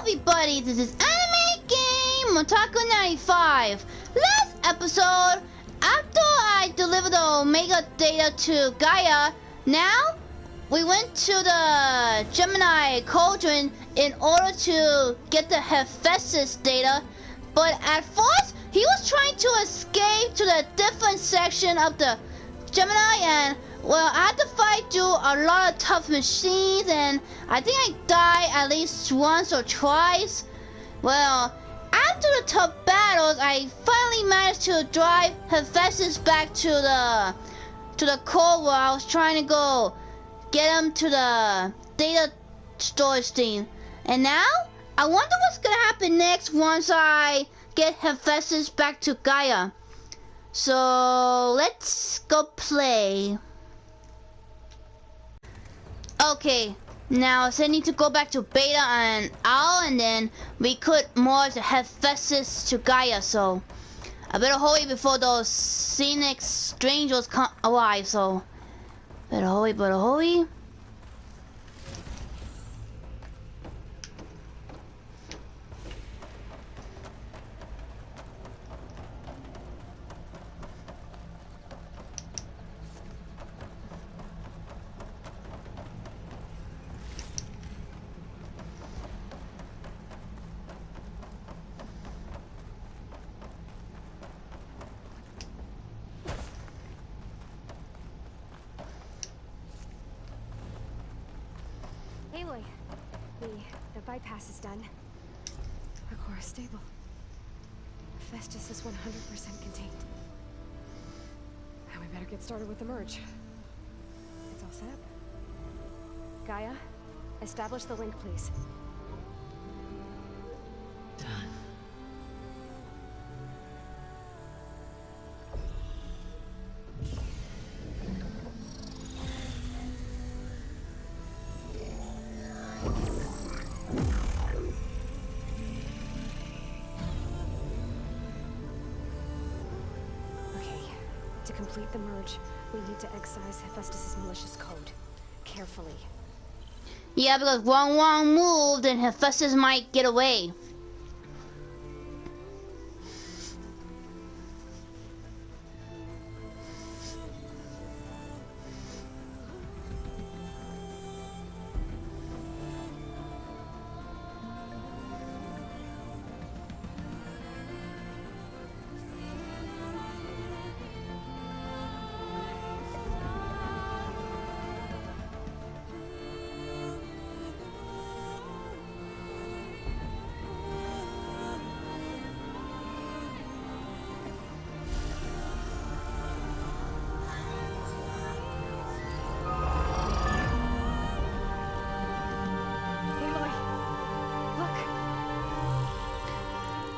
everybody, this is Anime Game Otaku 95. Last episode, after I delivered the Omega data to Gaia, now we went to the Gemini Cauldron in order to get the Hephaestus data. But at first, he was trying to escape to the different section of the Gemini, and well, I had to fight through a lot of tough machines, and I think I died at least once or twice. Well, after the tough battles, I finally managed to drive Hephaestus back to the core where I was trying to go get him to the data storage thing. And now, I wonder what's gonna happen next once I get Hephaestus back to Gaia. So, let's go play. Okay, now I need to go back to Beta and Owl, and then we could merge the Hephaestus to Gaia, so I better hurry before those ZENITHS strangers come arrive, so better hurry. Aloy, the bypass is done. The core is stable. Hephaestus is 100% contained. Now we better get started with the merge. It's all set up. Gaia, establish the link, please. Done. To complete the merge, we need to excise Hephaestus' malicious code. Carefully. Yeah, because wrong move, then Hephaestus might get away.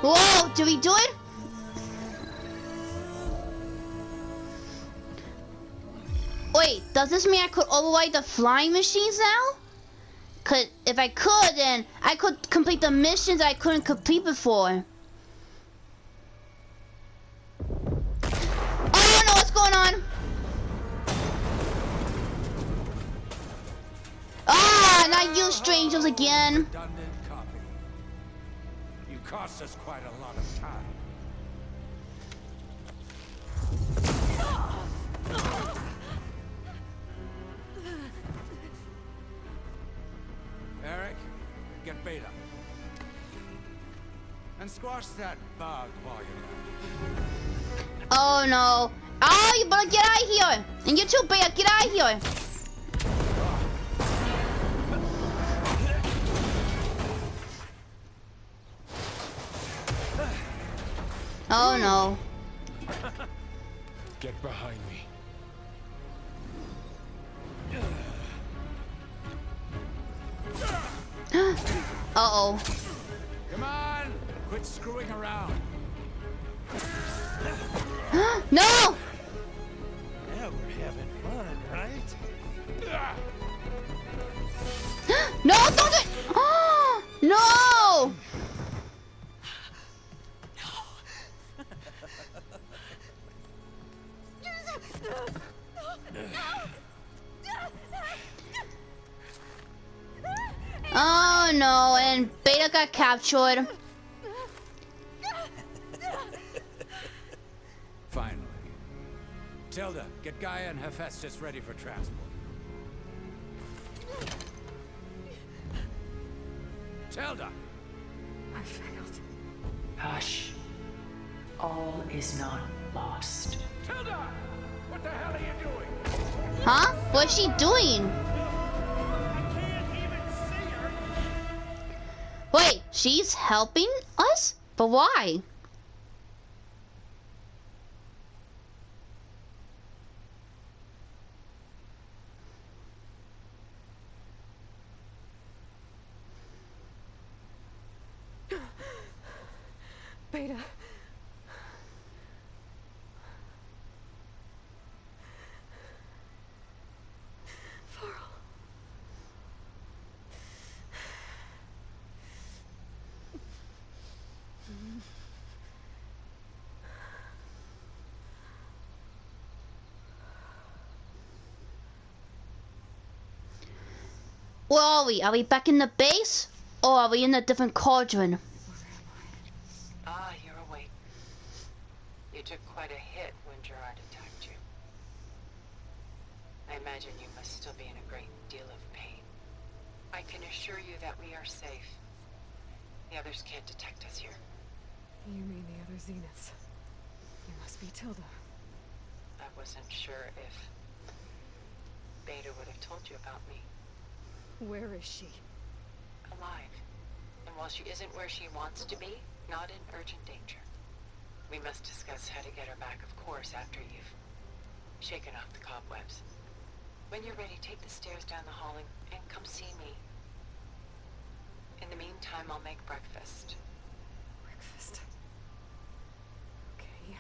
Whoa, did we do it? Wait, does this mean I could override the flying machines now? Cause if I could, then I could complete the missions I couldn't complete before. Oh no, what's going on? Ah, not you strangers again. Cost us quite a lot of time. Eric, get Beta. And squash that bug while you're at it. Oh no. Oh, you better get out of here. And you too, Beta, get out of here. Oh no. Get behind me. Uh-oh. Come on! Quit screwing around. No! Now we're having fun, right? No, don't do it! Oh, no! Oh know, and Beta got captured. Finally. Tilda, get Gaia and Hephaestus ready for transport. Tilda! I failed. Hush. All is not lost. Tilda! What the hell are you doing? Huh? What's she doing? I can't even see her! Wait, she's helping us? But why? Beta. Farrell. Where are we? Are we back in the base? Or are we in a different cauldron? Ah, you're awake. You took quite a hit when Gerard attacked you. I imagine you must still be in a great deal of pain. I can assure you that we are safe. The others can't detect us here. You mean the other Zeniths? You must be Tilda. I wasn't sure if Beta would have told you about me. Where is she? Alive. And while she isn't where she wants to be, not in urgent danger. We must discuss how to get her back, of course, after you've shaken off the cobwebs. When you're ready, take the stairs down the hall and come see me. In the meantime, I'll make breakfast. Breakfast. Okay.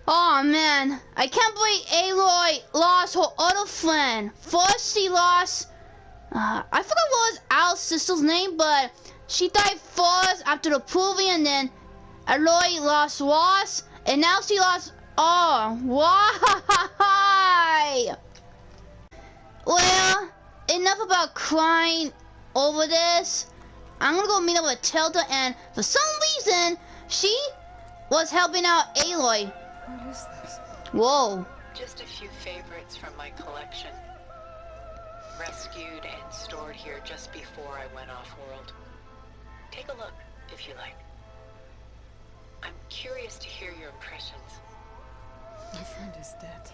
Oh man, I can't believe Aloy lost her other friend. First she lost, I forgot what was Al's sister's name, but she died first after the proving, and then Aloy lost Ross, and now she lost, oh, why? Well, enough about crying over this. I'm gonna go meet up with Tilda, and for some reason, she was helping out Aloy. What is this? Whoa. Just a few favorites from my collection. Rescued and stored here just before I went off-world. Take a look, if you like. I'm curious to hear your impressions. My friend is dead.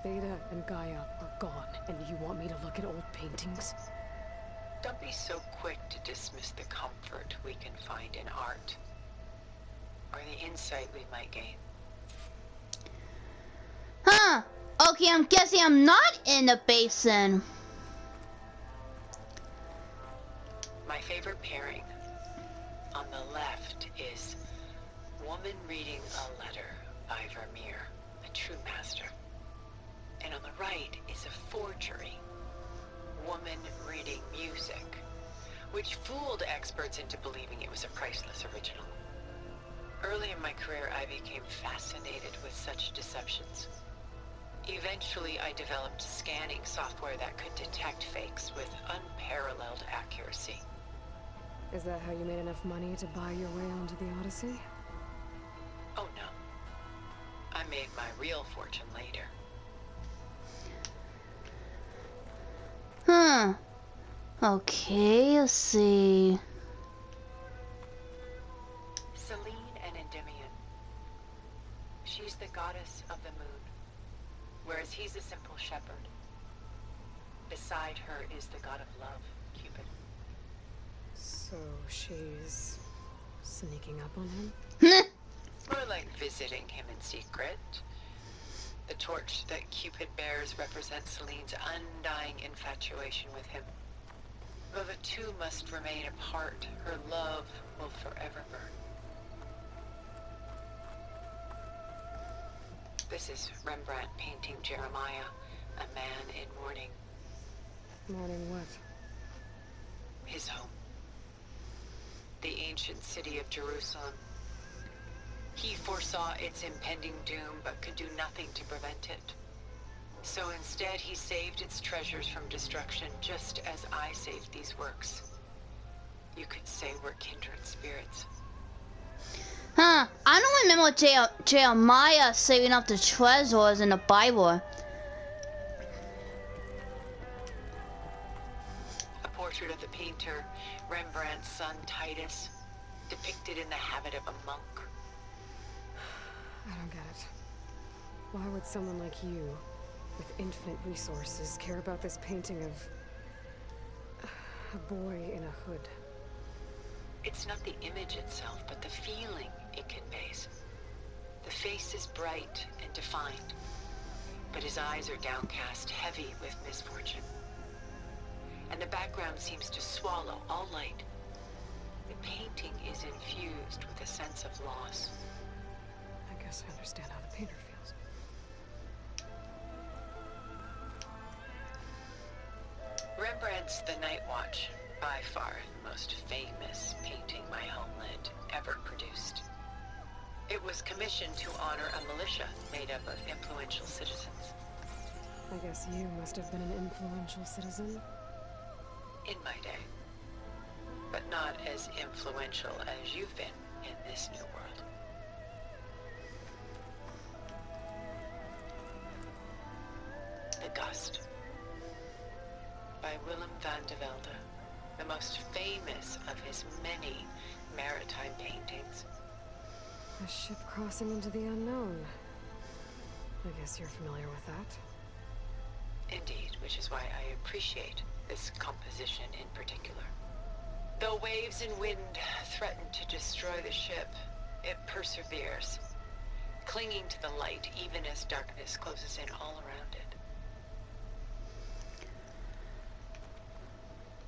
Beta and Gaia are gone, and you want me to look at old paintings? Don't be so quick to dismiss the comfort we can find in art, or the insight we might gain. Huh. Okay, I'm guessing I'm not in the basin. My favorite pairing on the left is woman reading a letter by Vermeer, a true master. And on the right is a forgery, woman reading music, which fooled experts into believing it was a priceless original. Early in my career, I became fascinated with such deceptions. Eventually, I developed scanning software that could detect fakes with unparalleled accuracy. Is that how you made enough money to buy your way onto the Odyssey? Oh no. I made my real fortune later. Huh. Okay, let's see. Selene and Endymion. She's the goddess of the moon, whereas he's a simple shepherd. Beside her is the god of love, Cupid. So she's sneaking up on him? More like visiting him in secret. The torch that Cupid bears represents Selene's undying infatuation with him. Though the two must remain apart, her love will forever burn. This is Rembrandt painting Jeremiah, a man in mourning. Mourning what? his home. The ancient city of Jerusalem. He foresaw its impending doom, but could do nothing to prevent it. So instead, he saved its treasures from destruction, just as I saved these works. You could say we're kindred spirits. Huh, I don't remember Jeremiah saving up the treasures in the Bible. A portrait of the painter, Rembrandt's son Titus, depicted in the habit of a monk. I don't get it. Why would someone like you, with infinite resources, care about this painting of a boy in a hood? It's not the image itself, but the feeling it conveys. The face is bright and defined, but his eyes are downcast, heavy with misfortune. And the background seems to swallow all light. The painting is infused with a sense of loss. I guess I understand how the painter feels. Rembrandt's The Night Watch, by far the most famous painting my homeland ever produced. It was commissioned to honor a militia made up of influential citizens. I guess you must have been an influential citizen. In my day. But not as influential as you've been in this new world. The Gust. By Willem van de Velde, the most famous of his many maritime paintings. A ship crossing into the unknown. I guess you're familiar with that. Indeed, which is why I appreciate this composition in particular. Though waves and wind threaten to destroy the ship, it perseveres, clinging to the light even as darkness closes in all around it.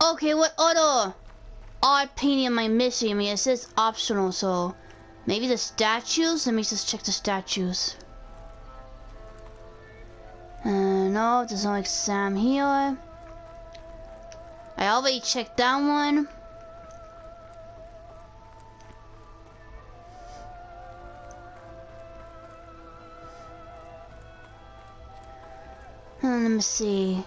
Okay, what other art painting am I missing? I mean, it says optional, so maybe the statues? Let me just check the statues. No, there's no exam here. I already checked that one. Let me see.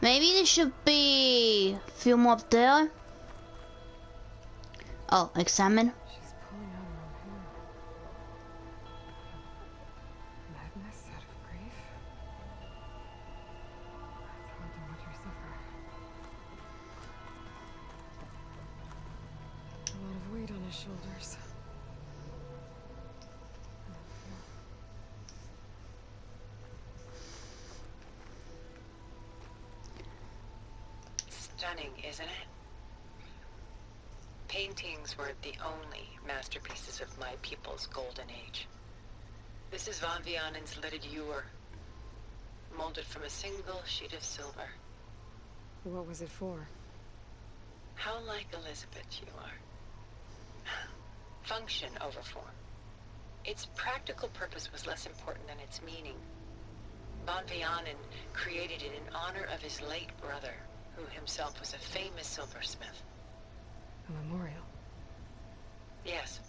Maybe there should be a few more up there. Oh, examine. She's pulling out her own hair. Madness out of grief. It's hard to watch her suffer. A lot of weight on his shoulders. Stunning, isn't it? Paintings weren't the only masterpieces of my people's golden age. This is Van Vianen's lidded ewer, molded from a single sheet of silver. What was it for? How like Elizabeth you are. Function over form. Its practical purpose was less important than its meaning. Van Vianen created it in honor of his late brother, who himself was a famous silversmith. A memorial. Yes.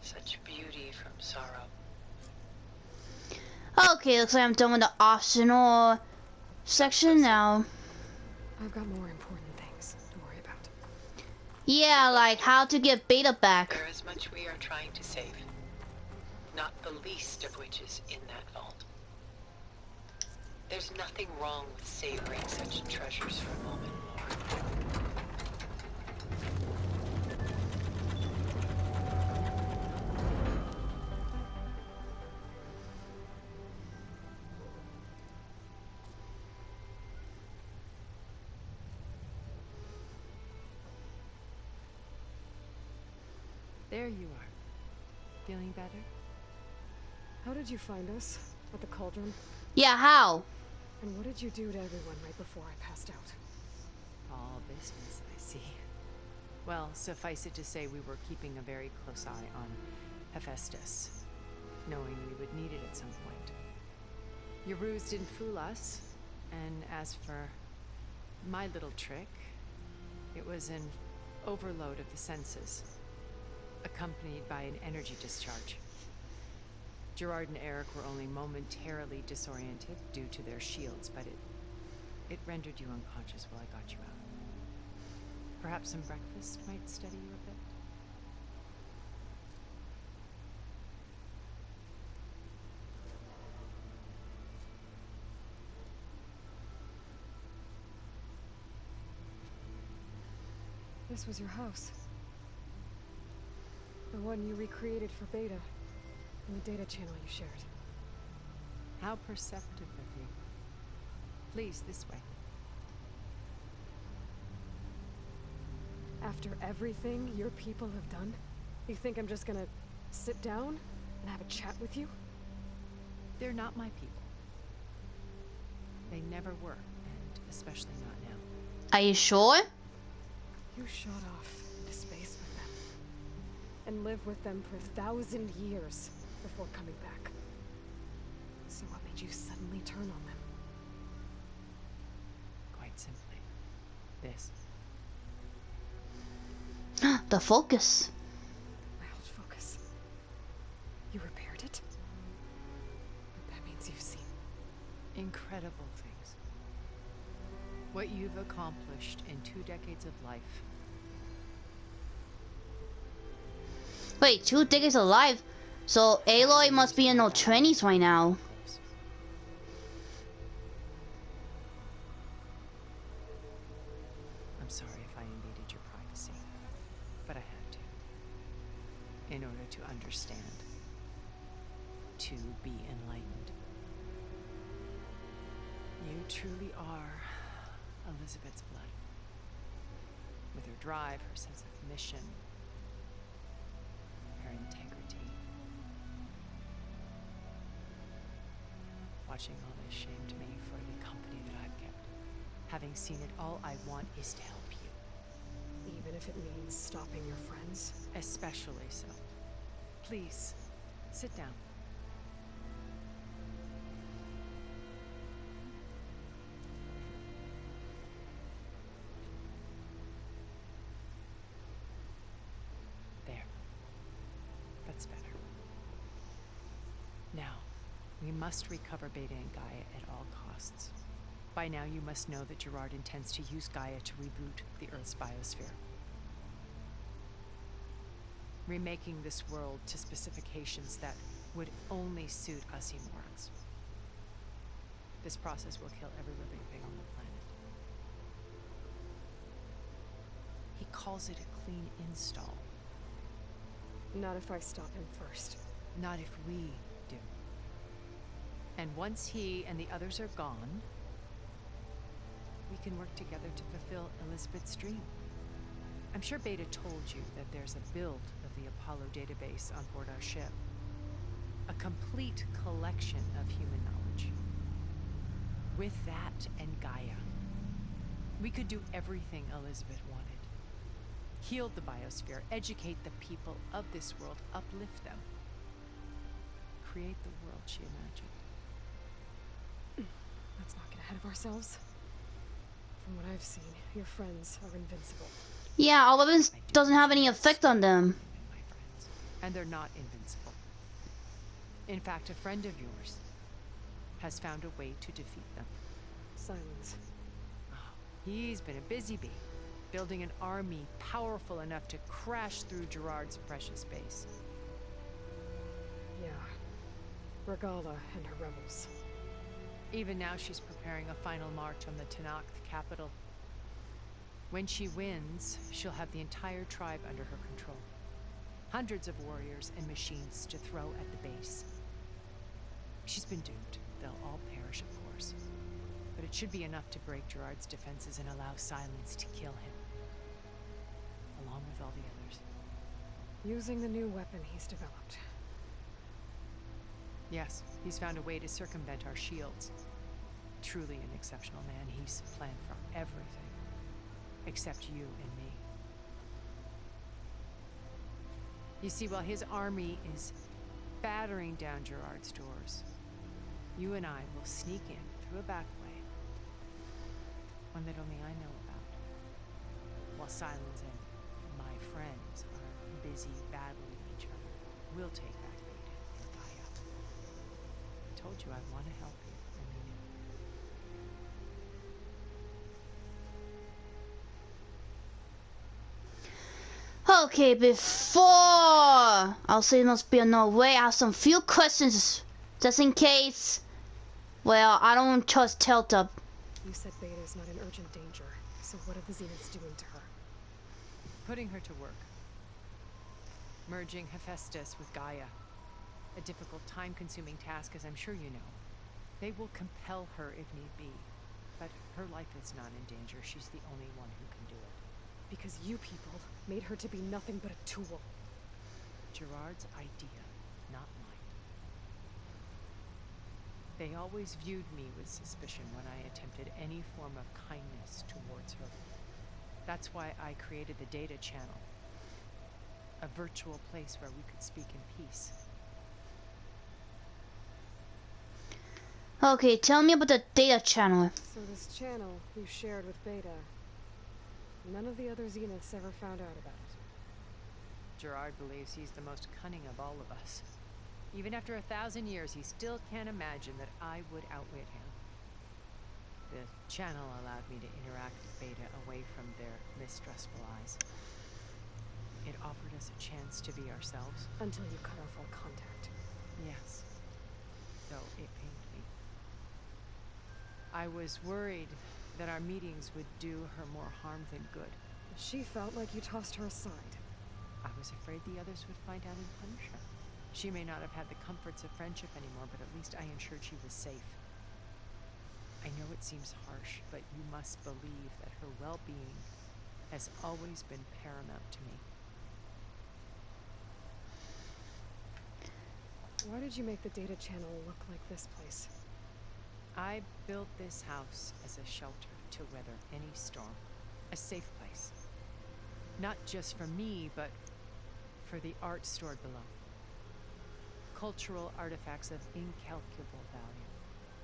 Such beauty from sorrow. Okay, looks like I'm done with the optional section now. I've got more important things to worry about. Yeah, like how to get Beta back. There is much we are trying to save. Not the least of which is in that vault. There's nothing wrong with savoring such treasures for a moment more. There you are. Feeling better? How did you find us? At the cauldron? Yeah, how? And what did you do to everyone right before I passed out? All business, I see. Well, suffice it to say we were keeping a very close eye on Hephaestus, knowing we would need it at some point. Your ruse didn't fool us, and as for my little trick, It was an overload of the senses, accompanied by an energy discharge. Gerard and Eric were only momentarily disoriented due to their shields, but it rendered you unconscious while I got you out. Perhaps some breakfast might steady you a bit? This was your house. The one you recreated for Beta, and the data channel you shared. How perceptive of you. Please, this way. After everything your people have done, you think I'm just gonna sit down and have a chat with you? They're not my people. They never were, and especially not now. Are you sure? You shot off into space with them, and lived with them for 1,000 years before coming back. So what made you suddenly turn on them? Quite simply, this. The focus. My old focus. You repaired it? But that means you've seen Incredible things. What you've accomplished in 2 decades of life. Wait, 2 decades alive? So Aloy must be in her 20s right now. I'm sorry if I invaded your privacy, but I had to. In order to understand. To be enlightened. You truly are Elizabeth's blood. With her drive, her sense of mission, her integrity. Watching all this shamed me for the company that I've kept. Having seen it, all I want is to help you. even if it means stopping your friends. Especially so. Please, sit down. There. That's better. Now, we must recover Beta and Gaia at all costs. By now, you must know that Gerard intends to use Gaia to reboot the Earth's biosphere. Remaking this world to specifications that would only suit us immortals. This process will kill every living thing on the planet. He calls it a clean install. Not if I stop him first. Not if we do. And once he and the others are gone, we can work together to fulfill Elizabeth's dream. I'm sure Beta told you that there's a build of the Apollo database on board our ship. A complete collection of human knowledge. With that and Gaia, we could do everything Elizabeth wanted. Heal the biosphere, educate the people of this world, uplift them. Create the world she imagined. Let's not get ahead of ourselves. From what I've seen, your friends are invincible. Yeah, our weapons doesn't have any effect on them. My friends. And they're not invincible. In fact, a friend of yours has found a way to defeat them. Silence. Oh, he's been a busy bee, building an army powerful enough to crash through Gerard's precious base. Yeah. Regala and her rebels. Even now she's preparing a final march on the Tenakth capital. When she wins, she'll have the entire tribe under her control. Hundreds of warriors and machines to throw at the base. She's been doomed. They'll all perish, of course. But it should be enough to break Gerard's defenses and allow Silence to kill him. Along with all the others. Using the new weapon he's developed. Yes, he's found a way to circumvent our shields. Truly an exceptional man. He's planned for everything. Except you and me. You see, while his army is battering down Gerard's doors, you and I will sneak in through a back way. One that only I know about. while Silence and my friends are busy battling each other, we'll take back Beta and Gaia. I told you I want to help you, I mean it. Okay, before I'll say there must be no way, I have some few questions just in case. Well, I don't trust Telta. You said Beta is not in urgent danger, so what are the Zeniths doing to her? Putting her to work. Merging Hephaestus with Gaia. A difficult, time-consuming task, as I'm sure you know. They will compel her if need be. But her life is not in danger. She's the only one who can do it. Because you people made her to be nothing but a tool. Gerard's idea, not mine. They always viewed me with suspicion when I attempted any form of kindness towards her. That's why I created the data channel. A virtual place where we could speak in peace. Okay, tell me about the data channel. So this channel you shared with Beta, none of the other Zeniths ever found out about it. Gerard believes he's the most cunning of all of us. Even after 1,000 years, he still can't imagine that I would outwit him. The channel allowed me to interact with Beta away from their mistrustful eyes. It offered us a chance to be ourselves. Until you cut off all contact. Yes. Though it pained me. I was worried that our meetings would do her more harm than good. She felt like you tossed her aside. I was afraid the others would find out and punish her. She may not have had the comforts of friendship anymore, but at least I ensured she was safe. I know it seems harsh, but you must believe that her well-being has always been paramount to me. Why did you make the data channel look like this place? I built this house as a shelter to weather any storm. A safe place. Not just for me, but for the art stored below. Cultural artifacts of incalculable value.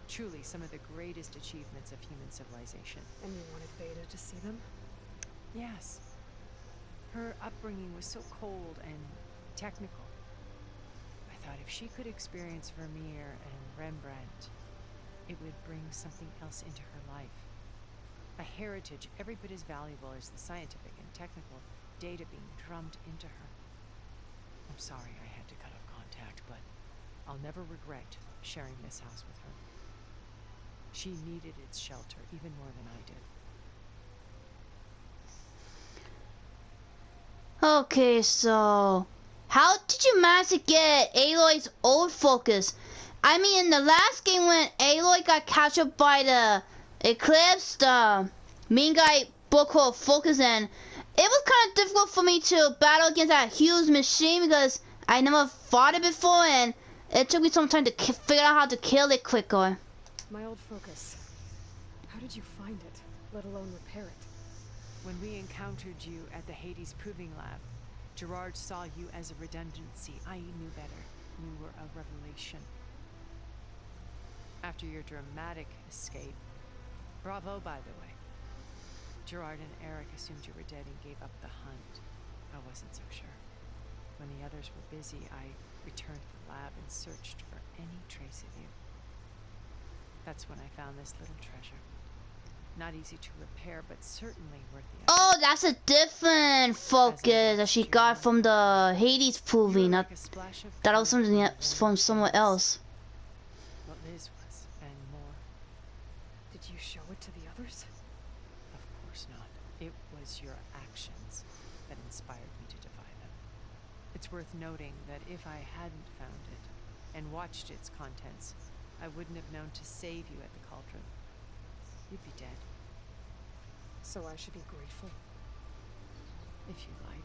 Truly some of the greatest achievements of human civilization. And you wanted Beta to see them? Yes. Her upbringing was so cold and technical. I thought if she could experience Vermeer and Rembrandt, it would bring something else into her life. A heritage every bit as valuable as the scientific and technical data being drummed into her. I'm sorry I had to cut off contact, but I'll never regret sharing this house with her. She needed its shelter even more than I did. Okay, so how did you manage to get Aloy's old focus? I mean, in the last game when Aloy got captured by the Eclipse, the main guy broke her focus, and it was kind of difficult for me to battle against that huge machine because I never fought it before, and it took me some time to figure out how to kill it quicker. My old focus. How did you find it, let alone repair it? When we encountered you at the Hades Proving Lab, Gerard saw you as a redundancy. I knew better. You were a revelation. After your dramatic escape, bravo, by the way. Gerard and Eric assumed you were dead and gave up the hunt. I wasn't so sure. When the others were busy, I returned to the lab and searched for any trace of you. That's when I found this little treasure. Not easy to repair, but certainly worth the effort. Oh, that's a different focus that she got from the Hades Proving. That was something else from somewhere else. What Liz was, and more. Did you show it to the others? Of course not. It was your actions that inspired me to defy them. It's worth noting that if I hadn't found it and watched its contents, I wouldn't have known to save you at the cauldron. You'd be dead. So I should be grateful? If you like.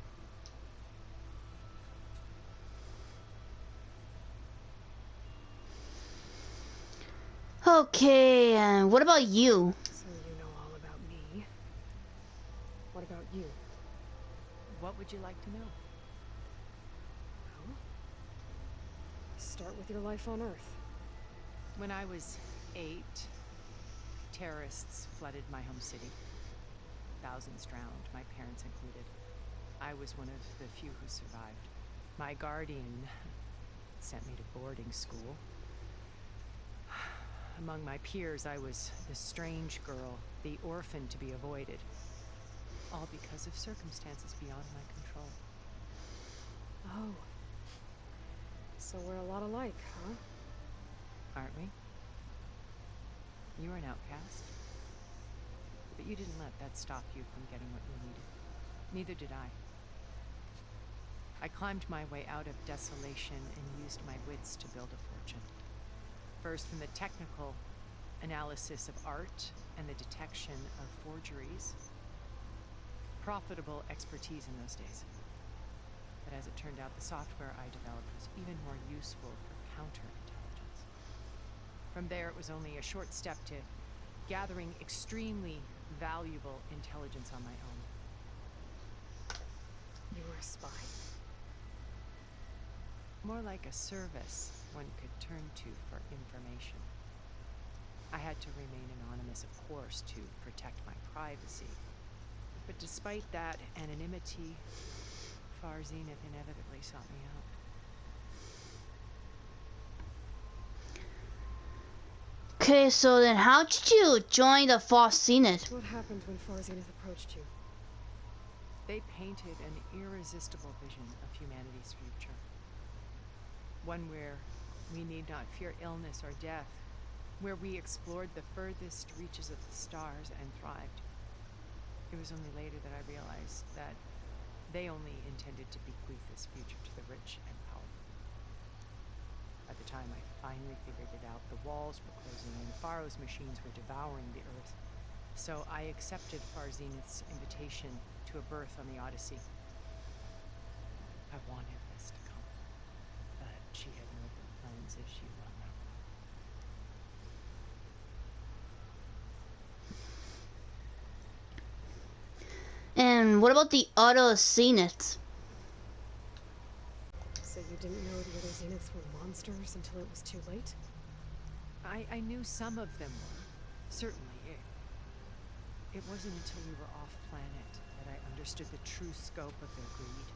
Okay, and what about you? So you know all about me. What about you? What would you like to know? Well, start with your life on Earth. When I was 8, terrorists flooded my home city. thousands drowned, my parents included. I was one of the few who survived. My guardian sent me to boarding school. Among my peers, I was the strange girl, the orphan to be avoided. All because of circumstances beyond my control. Oh. So we're a lot alike, huh? Aren't we? You were an outcast. But you didn't let that stop you from getting what you needed. Neither did I. I climbed my way out of desolation and used my wits to build a fortune. First from the technical analysis of art and the detection of forgeries. Profitable expertise in those days. But as it turned out, the software I developed was even more useful for counterintelligence. From there, it was only a short step to gathering extremely valuable intelligence on my own. You were a spy. More like a service one could turn to for information. I had to remain anonymous, of course, to protect my privacy. But despite that anonymity, Far Zenith inevitably sought me out. Okay, so then how did you join the Far Zenith? What happened when Far Zenith approached you? They painted an irresistible vision of humanity's future. One where we need not fear illness or death, where we explored the furthest reaches of the stars and thrived. It was only later that I realized that they only intended to bequeath this future to the rich and powerful. By the time I finally figured it out, the walls were closing in, Pharaoh's machines were devouring the earth. So I accepted Far Zenith's invitation to a berth on the Odyssey. I wanted this to come, but she had noble plans, as you well know. And what about the other Zeniths? So you didn't know the other Zeniths were monsters until it was too late? I knew some of them were. Certainly. It wasn't until we were off-planet that I understood the true scope of their greed.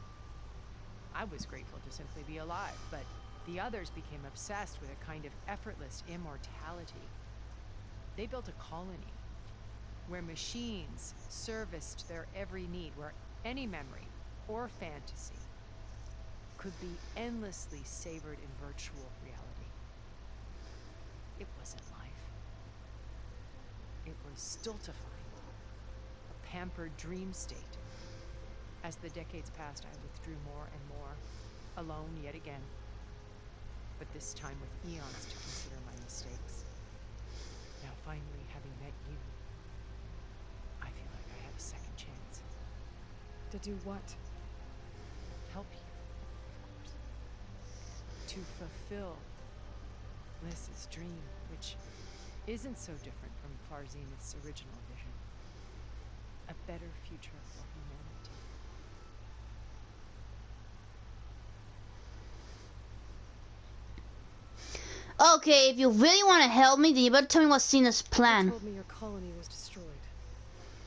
I was grateful to simply be alive, but the others became obsessed with a kind of effortless immortality. They built a colony where machines serviced their every need, where any memory or fantasy could be endlessly savored in virtual reality. It wasn't life. It was stultifying, a pampered dream state. As the decades passed, I withdrew more and more, alone yet again, but this time with eons to consider my mistakes. Now finally, having met you, I feel like I have a second chance. To do what? Help you, of course. To fulfill Liz's dream, which isn't so different from Far Zenith's original vision. A better future for humanity. Okay, if you really want to help me, then you better tell me what's Zenith's You plan. told me your colony was destroyed.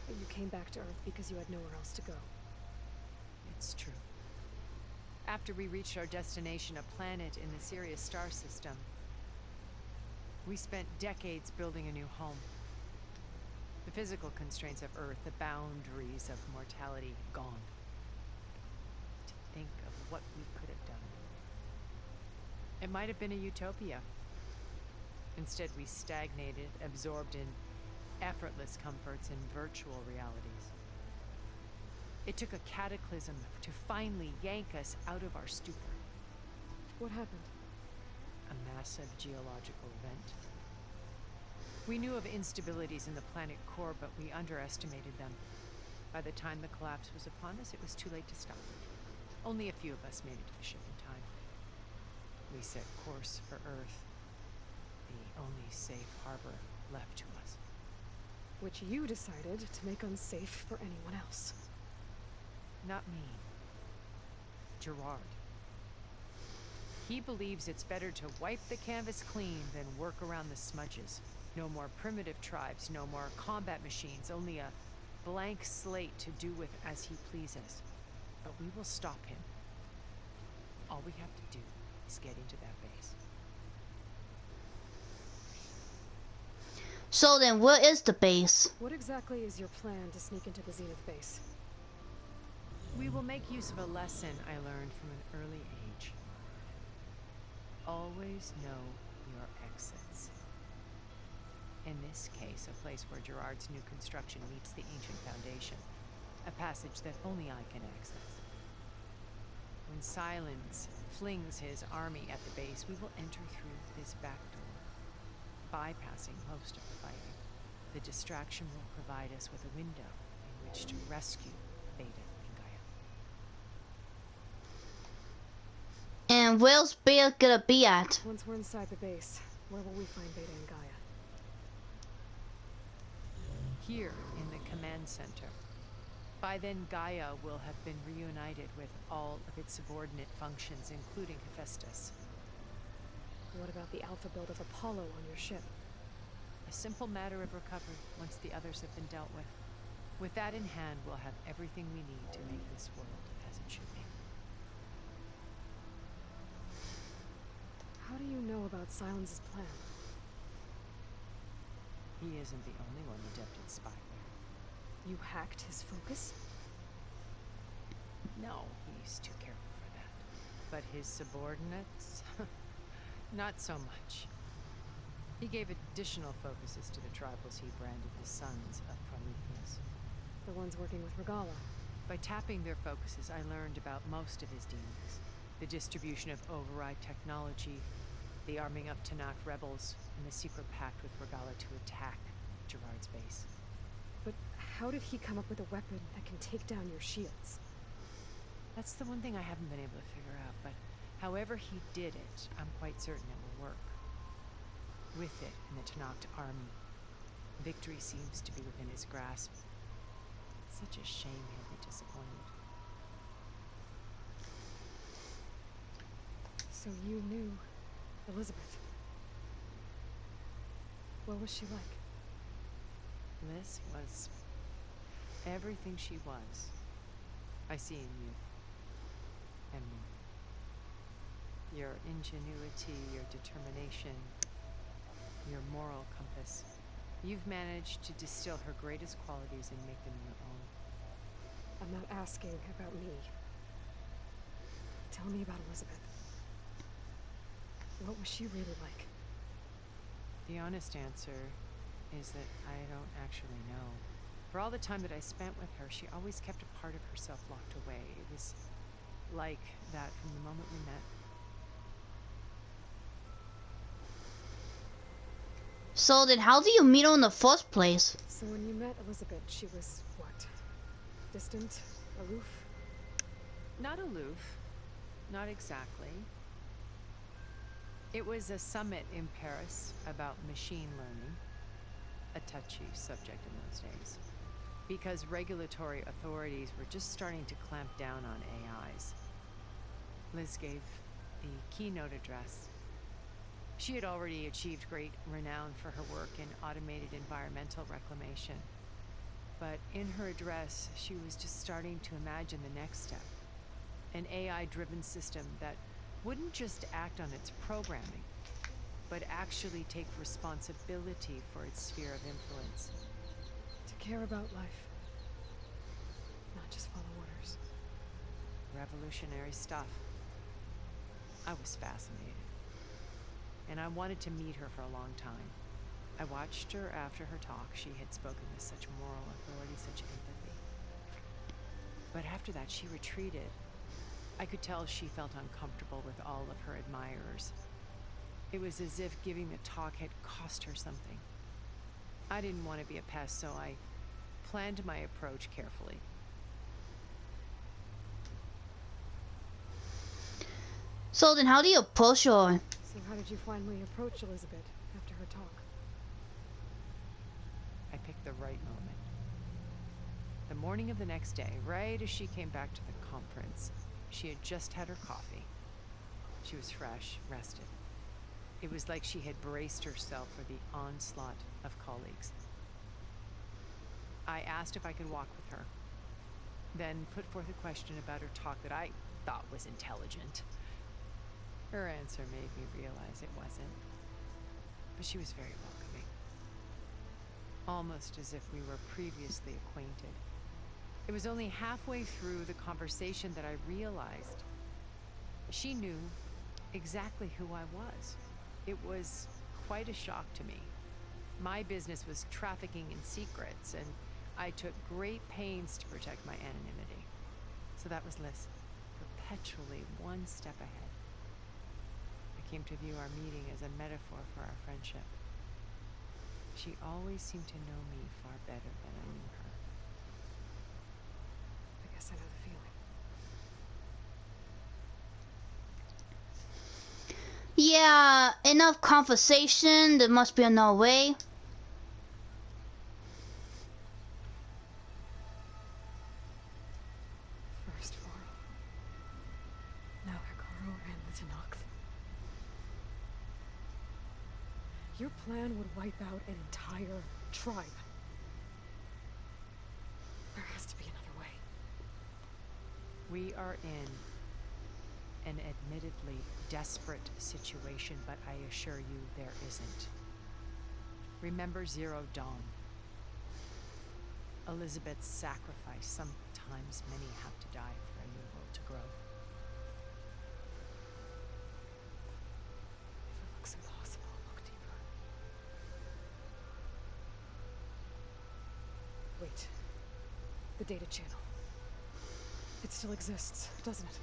But you came back to Earth because you had nowhere else to go. It's true. After we reached our destination, a planet in the Sirius star system, we spent decades building a new home. The physical constraints of Earth, the boundaries of mortality, gone. To think of what we could have done. It might have been a utopia. Instead, we stagnated, absorbed in effortless comforts and virtual realities. It took a cataclysm to finally yank us out of our stupor. What happened? A massive geological event. We knew of instabilities in the planet core, but we underestimated them. By the time the collapse was upon us, it was too late to stop it. Only a few of us made it to the ship in time. We set course for Earth, the only safe harbor left to us. Which you decided to make unsafe for anyone else. Not me. Gerard. He believes it's better to wipe the canvas clean than work around the smudges. No more primitive tribes, no more combat machines, only a blank slate to do with as he pleases. But we will stop him. All we have to do is get into that base. So then, where is the base? What exactly is your plan to sneak into the Zenith base? We will make use of a lesson I learned from an early age. Always know your exits. In this case, a place where Gerard's new construction meets the ancient foundation. A passage that only I can access. When Silence flings his army at the base, we will enter through this back door, bypassing most of the fighting. The distraction will provide us with a window in which to rescue Beta and Gaia. And where's Beta gonna be at? Once we're inside the base, where will we find Beta and Gaia? Here in the command center. By then, Gaia will have been reunited with all of its subordinate functions, including Hephaestus. What about the alpha build of Apollo on your ship? A simple matter of recovery once the others have been dealt with. With that in hand, we'll have everything we need to make this world as it should be. How do you know about Silence's plan? He isn't the only one adept at spyware. You hacked his focus? No, he's too careful for that. But his subordinates? Not so much. He gave additional focuses to the tribals he branded the Sons of Prometheus. The ones working with Regala. By tapping their focuses, I learned about most of his demons. The distribution of override technology, the arming of Tanakh rebels, and the secret pact with Regala to attack Gerard's base. But how did he come up with a weapon that can take down your shields? That's the one thing I haven't been able to figure out, but however he did it, I'm quite certain it will work. With it in the Tanakh army, victory seems to be within his grasp. Such a shame he'll be disappointed. So you knew Elizabeth. What was she like? Liz was everything she was. I see in you. And more. Your ingenuity, your determination, your moral compass. You've managed to distill her greatest qualities and make them your own. I'm not asking about me. Tell me about Elizabeth. What was she really like? The honest answer is that I don't actually know. For all the time that I spent with her, she always kept a part of herself locked away. It was like that from the moment we met. So then, how do you meet her in the first place? So when you met Elizabeth, she was what? Distant? Aloof? Not aloof. Not exactly. It was a summit in Paris about machine learning. A touchy subject in those days. Because regulatory authorities were just starting to clamp down on AIs. Liz gave the keynote address. She had already achieved great renown for her work in automated environmental reclamation. But in her address, she was just starting to imagine the next step. An AI-driven system that wouldn't just act on its programming, but actually take responsibility for its sphere of influence. To care about life. Not just follow orders. Revolutionary stuff. I was fascinated. And I wanted to meet her for a long time. I watched her after her talk. She had spoken with such moral authority, such empathy. But after that, she retreated. I could tell she felt uncomfortable with all of her admirers. It was as if giving the talk had cost her something. I didn't want to be a pest, so I planned my approach carefully. So then, how do you approach her? So how did you finally approach Elizabeth after her talk? I picked the right moment. The morning of the next day, right as she came back to the conference, she had just had her coffee. She was fresh, rested. It was like she had braced herself for the onslaught of colleagues. I asked if I could walk with her, then put forth a question about her talk that I thought was intelligent. Her answer made me realize it wasn't, but she was very welcoming, almost as if we were previously acquainted. It was only halfway through the conversation that I realized she knew exactly who I was. It was quite a shock to me. My business was trafficking in secrets, and I took great pains to protect my anonymity. So that was Liz, perpetually one step ahead. I came to view our meeting as a metaphor for our friendship. She always seemed to know me far better than I knew her. I guess I know the feeling. Yeah, enough conversation. There must be another way. First Farm. Now Hikaru and the Tenakth. Your plan would wipe out an entire tribe. There has to be another way. We are in an admittedly desperate situation, but I assure you there isn't. Remember Zero Dawn. Elizabeth's sacrifice. Sometimes many have to die for a new world to grow. If it looks impossible, look deeper. Wait. The data channel. It still exists, doesn't it?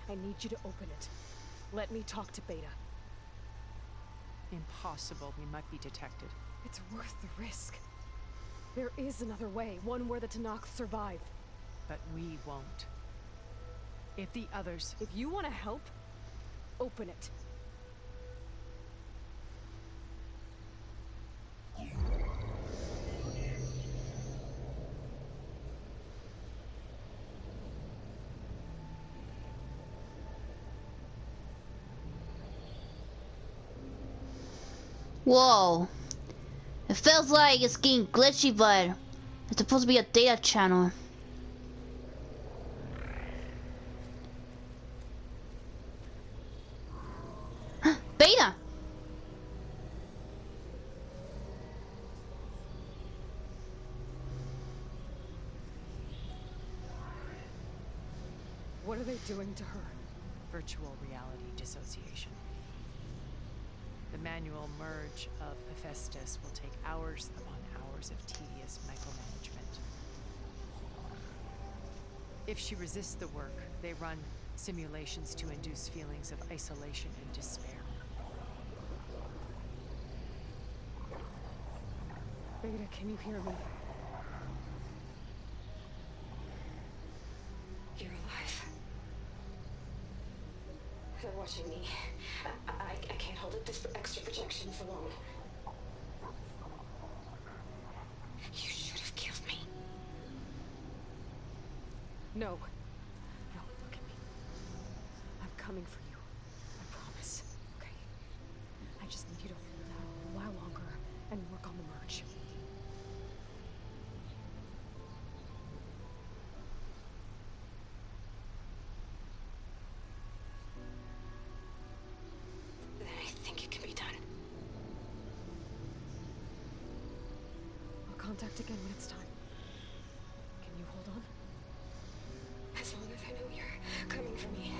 I need you to open it. Let me talk to Beta. Impossible. We might be detected. It's worth the risk. There is another way, one where the Tenakth survive. But we won't. If the others... If you want to help, open it. Whoa. It feels like it's getting glitchy, but it's supposed to be a data channel. Beta! What are they doing to her? Virtual reality dissociation. The manual merge of Hephaestus will take hours upon hours of tedious micromanagement. If she resists the work, they run simulations to induce feelings of isolation and despair. Beta, can you hear me? You're alive. They're watching me. I can't hold up this extra projection for long. You should have killed me. No. No, look at me. I'm coming for you. I promise. Okay? I just need you to hold out a while longer and work on the merge. I think it can be done. I'll contact again when it's time. Can you hold on? As long as I know you're coming for me,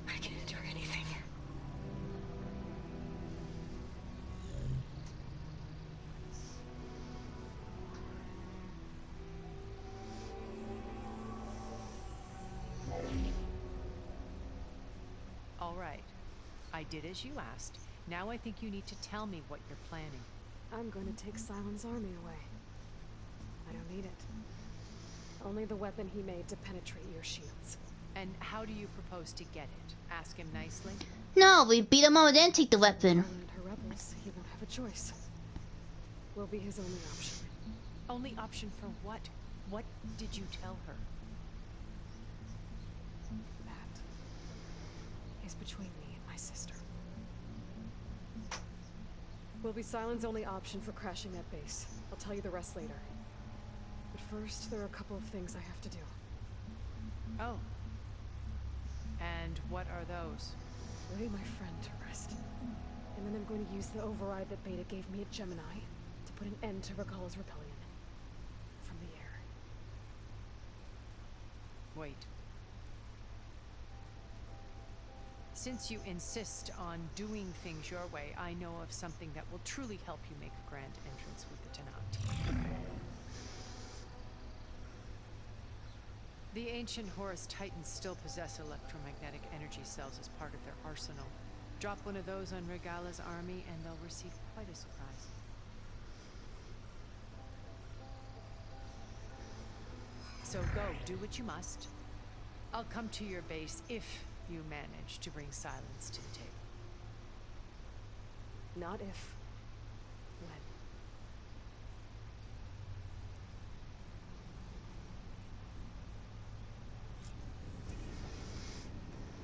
I can endure anything. All right. I did as you asked. Now I think you need to tell me what you're planning. I'm going to take Silent's army away. I don't need it. Only the weapon he made to penetrate your shields. And how do you propose to get it? Ask him nicely? No, we beat him up and then take the weapon. And her rebels, he won't have a choice. We'll be his only option. Only option for what? What did you tell her? That is between me and my sister. Will be Silent's only option for crashing that base. I'll tell you the rest later. But first, there are a couple of things I have to do. Oh. And what are those? Lay my friend to rest. And then I'm going to use the override that Beta gave me at Gemini to put an end to Regalla's rebellion. From the air. Wait. Since you insist on doing things your way, I know of something that will truly help you make a grand entrance with the Tenat. The ancient Horus Titans still possess electromagnetic energy cells as part of their arsenal. Drop one of those on Regalla's army and they'll receive quite a surprise. So go, do what you must. I'll come to your base if you manage to bring silence to the table. Not if.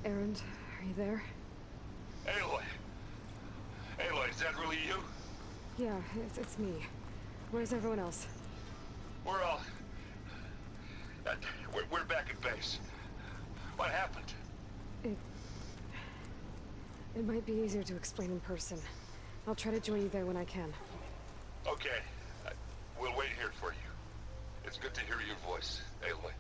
When. Erend, are you there? Aloy! Aloy, is that really you? Yeah, it's me. Where's everyone else? We're all... we're back at base. What happened? It might be easier to explain in person. I'll try to join you there when I can. Okay. We'll wait here for you. It's good to hear your voice, Aloy.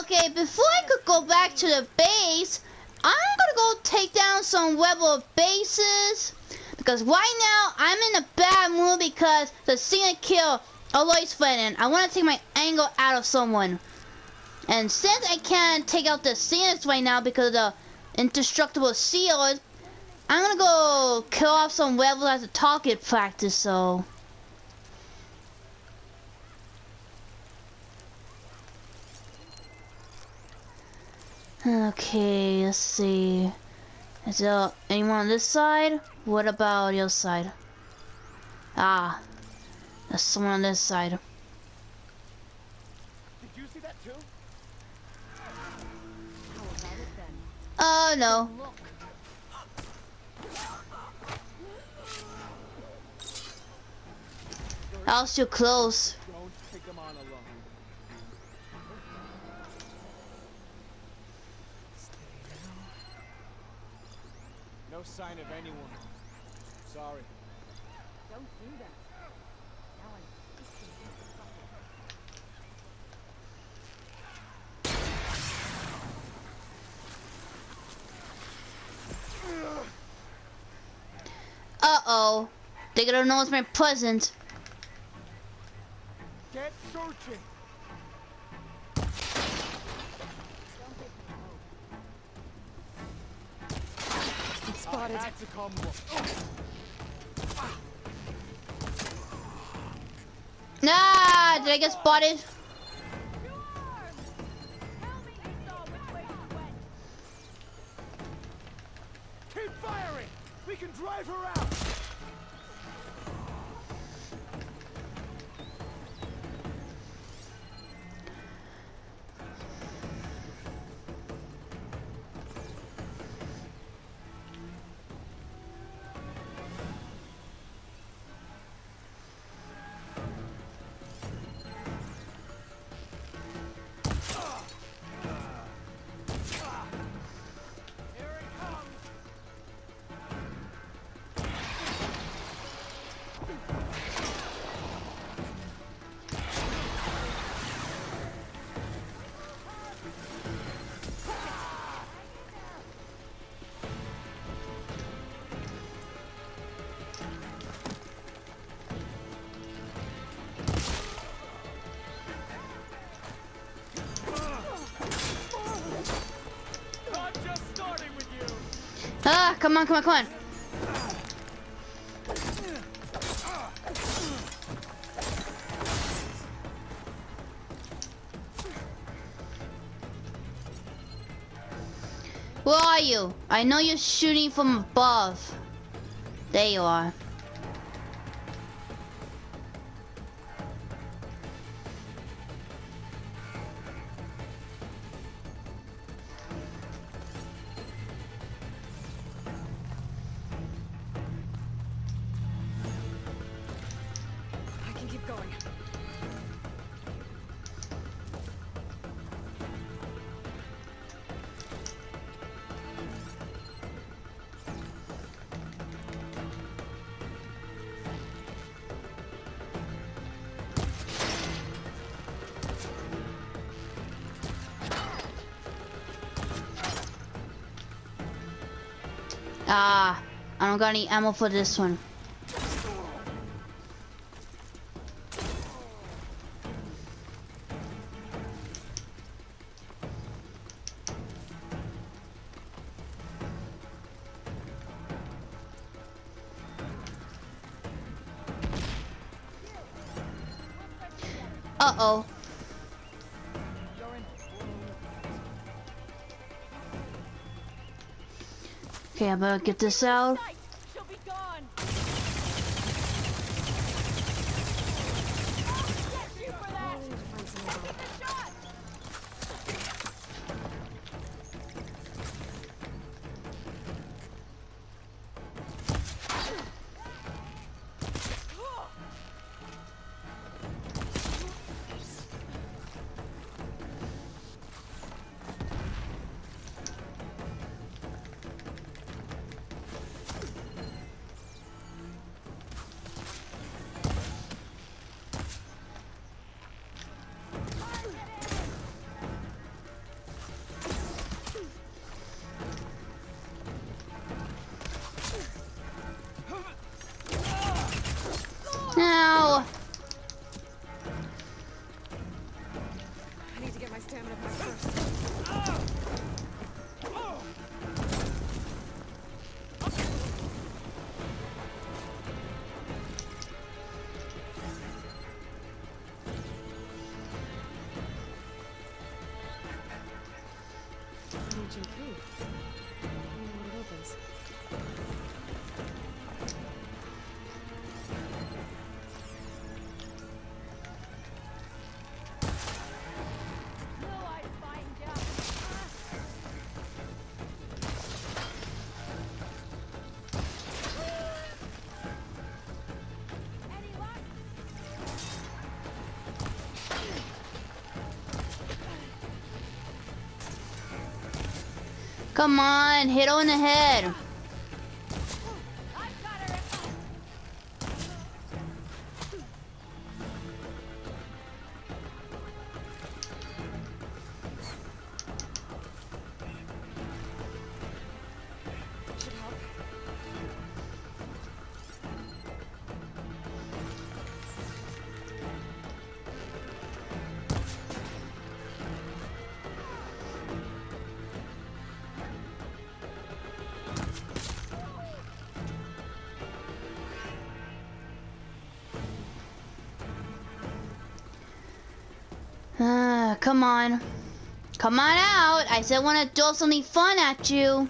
Okay, before I could go back to the base, I'm gonna go take down some rebel bases. Because right now, I'm in a bad mood because the Zenith killed Aloy's friend and I want to take my anger out of someone. And since I can't take out the Zeniths right now because of the indestructible shield, I'm gonna go kill off some rebels as a target practice, so... Okay, let's see. Is there anyone on this side? What about the other side? Ah, there's someone on this side. Did you see that too? Oh no. I was too close. Don't take them on alone. No sign of anyone. Sorry. Don't do that. Now Uh-oh. They're gonna know it's my present. Get searching. Spotted. Had to come look. Nah, did I get spotted? Keep firing. We can drive her out. Ah, come on, come on, come on. Where are you? I know you're shooting from above. There you are. Ah, I don't got any ammo for this one. Uh-oh. Okay, I better get this out. She'll be gone. Now. I need to get my stamina back first. Ancient cave. I wonder when it opens. Will I find out? Any luck? Come on, hit on the head. I've got her. Should help. Come on. Come on out. I said I want to throw something fun at you.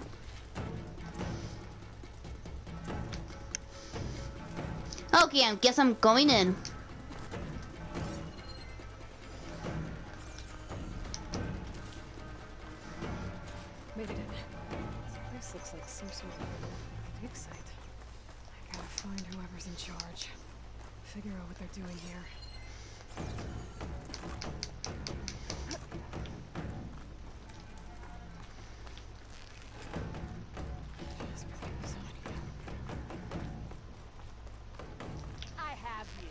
Okay, I guess I'm going in. Made it in. This looks like some sort of dig site. I gotta find whoever's in charge. Figure out what they're doing here. I have you.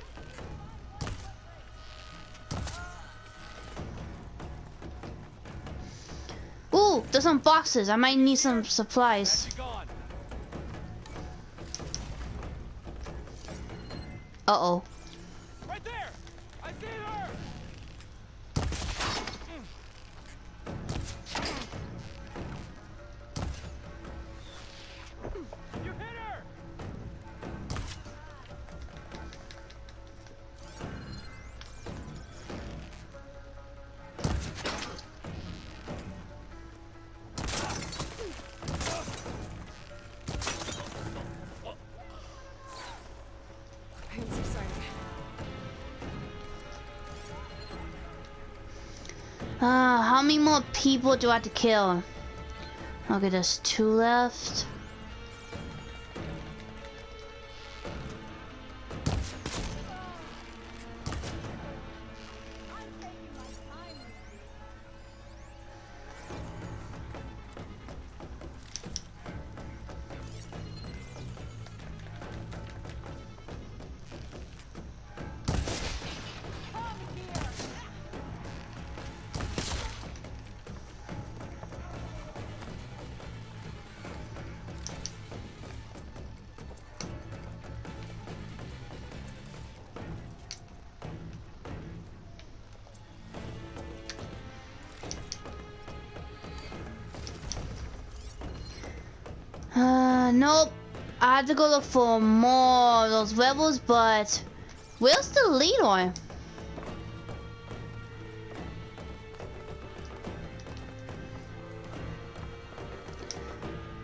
Ooh, there's some boxes. I might need some supplies. Gone. Uh-oh. Right there. I see her. You hit her. Pain subsiding. How many more people do I have to kill? Okay, there's 2 left. Nope. I had to go look for more of those rebels, but where's the leader?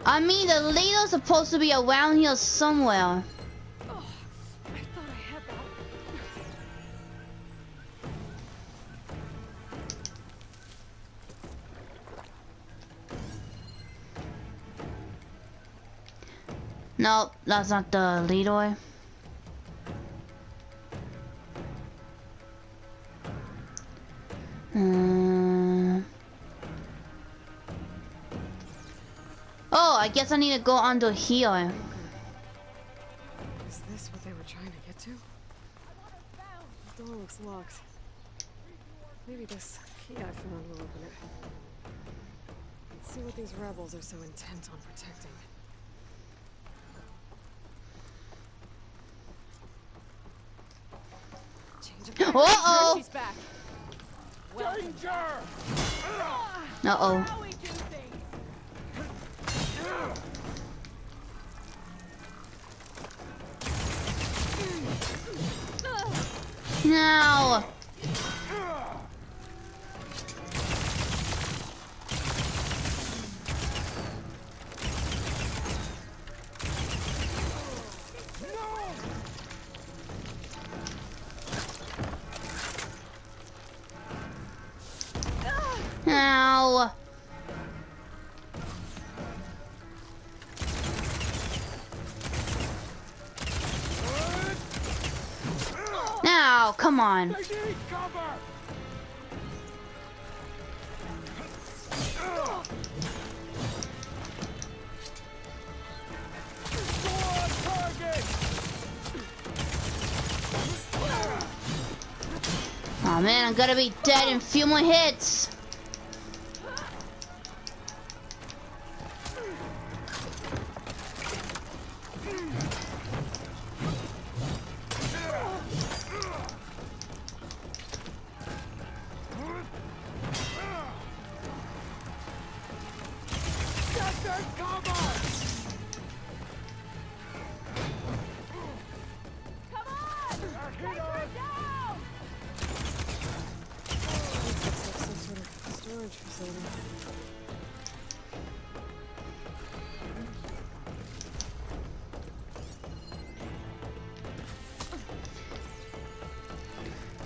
I mean, the leader's supposed to be around here somewhere. Oh, I thought I had that. Nope, that's not the leader. Oh, I guess I need to go under here. Is this what they were trying to get to? The door looks locked. Maybe this key I found will open it. Let's see what these rebels are so intent on protecting. Uh-oh! She's back. Danger! Uh-oh. How we do things. No! Ow! Now, come on. They need cover! Go on target! Oh man, I'm gonna be dead in a few more hits. Get them cover! Come on! Take her down! Looks like some sort of storage facility.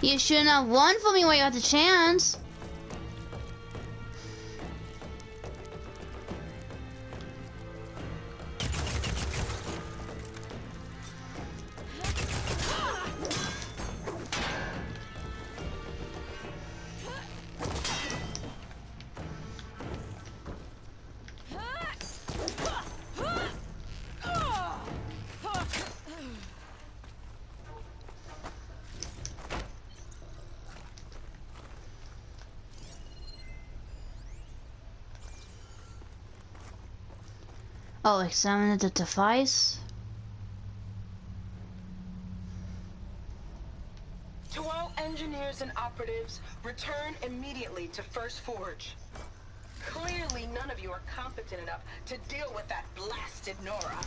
You shouldn't have won for me while you had the chance. Oh, examine the device. To all engineers and operatives, return immediately to First Forge. Clearly, none of you are competent enough to deal with that blasted Nora.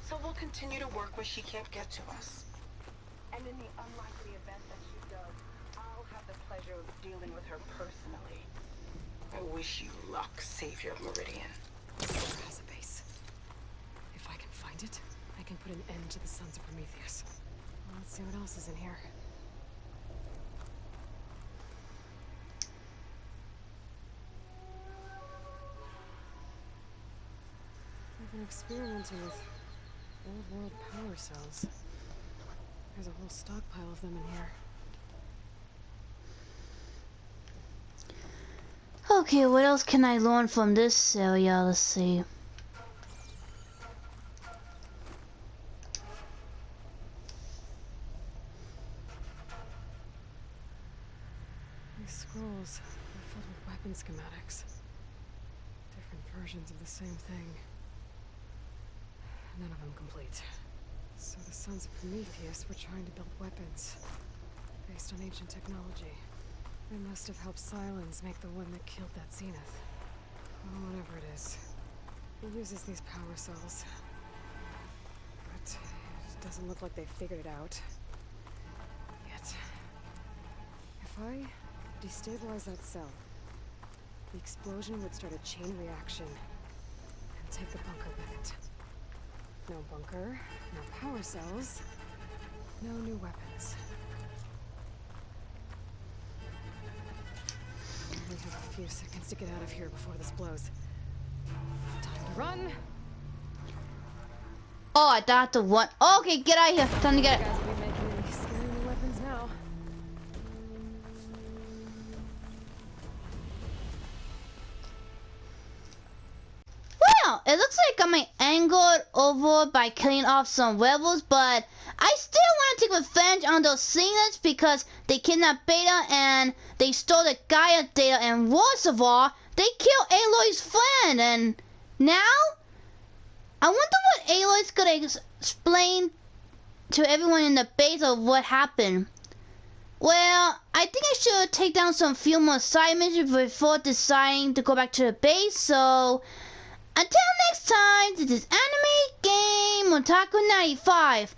So we'll continue to work where she can't get to us. And in the unlikely event that she does, I'll have the pleasure of dealing with her personally. I wish you luck, Savior of Meridian. Nora has a base. If I can find it, I can put an end to the Sons of Prometheus. Let's see what else is in here. I've been experimenting with old world power cells. There's a whole stockpile of them in here. Okay, what else can I learn from this area? Let's see. These scrolls are filled with weapon schematics. Different versions of the same thing. None of them complete. So the Sons of Prometheus were trying to build weapons based on ancient technology. They must have helped Silence make the one that killed that Zenith. Or whatever it is. It uses these power cells doesn't look like they figured it out. Yet. If I destabilize that cell, the explosion would start a chain reaction and take the bunker with it. No bunker, no power cells, no new weapons. We have a few seconds to get out of here before this blows. Time to run! Oh, I thought the one. Okay, get out of here. Time to get. You guys will be making any scary new weapons now. Well, it looks like I might angled over by killing off some rebels, but I still want to take revenge on those ZENITHS because they kidnapped Beta and they stole the Gaia data, and worst of all, they killed Aloy's friend. And now, I wonder what Aloy's gonna explain to everyone in the base of what happened. Well, I think I should take down some few more side missions before deciding to go back to the base, so until next time, this is Anime Game Otaku 95.